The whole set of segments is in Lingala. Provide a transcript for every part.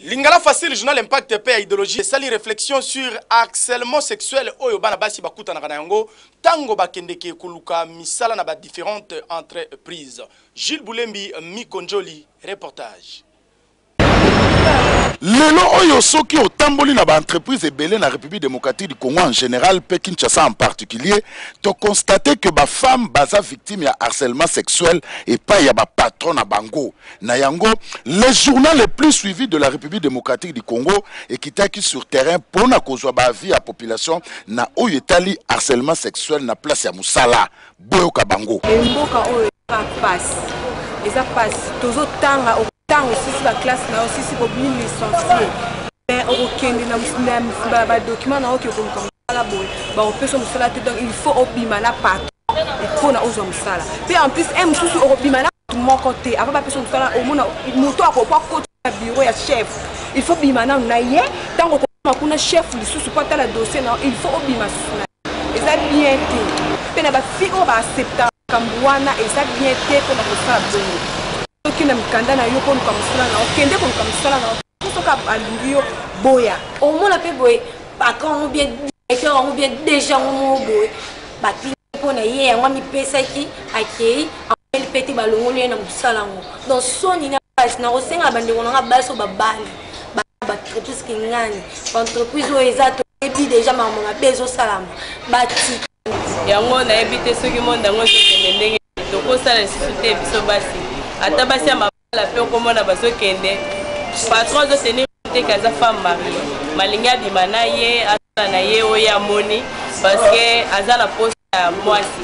Lingala facile, journal Impact Paix idéologie. Sali réflexion sur harcèlement sexuel. Oyo bana basi bakuta na kanango. Tango bakendeke kuluka misala na ba différentes entreprises. Gilles Boulembi, Mikonjoli, reportage. Lelo oyo soki otamboli na ba entreprise ebele na République démocratique du Congo en général, pe Kinshasa en particulier, to constater que ba femme baza victime ya harcèlement sexuel et pas ya ba patron na bango. Na yango, le journal le plus suivi de la République démocratique du Congo et qui taki sur terrain pour na kozwa ba vie à population na oyo etali harcèlement sexuel na place ya musala. Boyoka bango. Mboka oyo passe. Eza passe tozo tanga tant aussi la classe là aussi c'est pour bien licencié mais aucun na ba document na oki ko la boy ba opesha musala te donc il faut obima na pat et pour na ozo musala puis en plus un mususu obima na tout mon côté avant ba pesha musala au mona moto akopwa côté bureau ya chef il faut bima na naye tango ko kuna chef lisusu pas la dossier non il faut obima susuna et ça bien te pe na ba fi o ba accepta kambwana et ça bien te pour na ko sa bonne qui n'a pas na yo ko comme cela na okende ko comme cela na ko ka alingio boya au moins la pe boy pas quand on bien on bien déjà on boy ba ki ko na ye ngwa mi pesa ki akei en petit balongo le na musala ngo donc soni na pas na osenga bande ko na baso babali ba entreprise ki ngani entreprise o exact et puis déjà maman a besoin salama ba ti yango na ebite soki monde ngo se ndenge to ko sala sisute biso basi atabasi ya mabala pe komona bazokende patron zo tenir te kaza femme mariée malinga bimana ye azana na ye oya moni parce que azana poste ya mwasi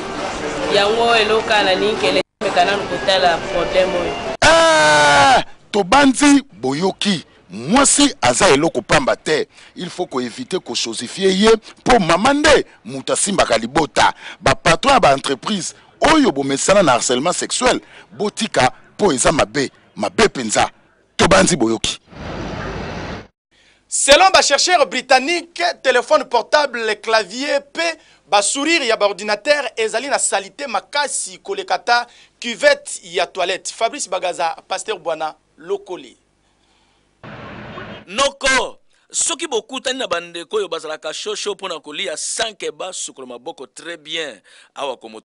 yango eloka na ninkele mekana nkotala problème oyo tobanzi boyoki mwasi aza eloko pamba te il faut ko éviter ko chosifier ye pour mamande mutasimba kalibota ba patron ba entreprise oyo bo mesana na harcèlement sexuel botika po eza mabe penza tobanzi boyoki. Selon ba chercheur britannique, téléphone portable, clavier, P, ba sourire ya ba ordinateur ezali na salité makasi kolekata cuvette ya toilette. Fabrice Bagaza, Pasteur Bwana, Lokoli. Noko soki bokutani na bandeko oyo bazalaka shosho pona kolia 5 ba sukolo maboko très bien awa komo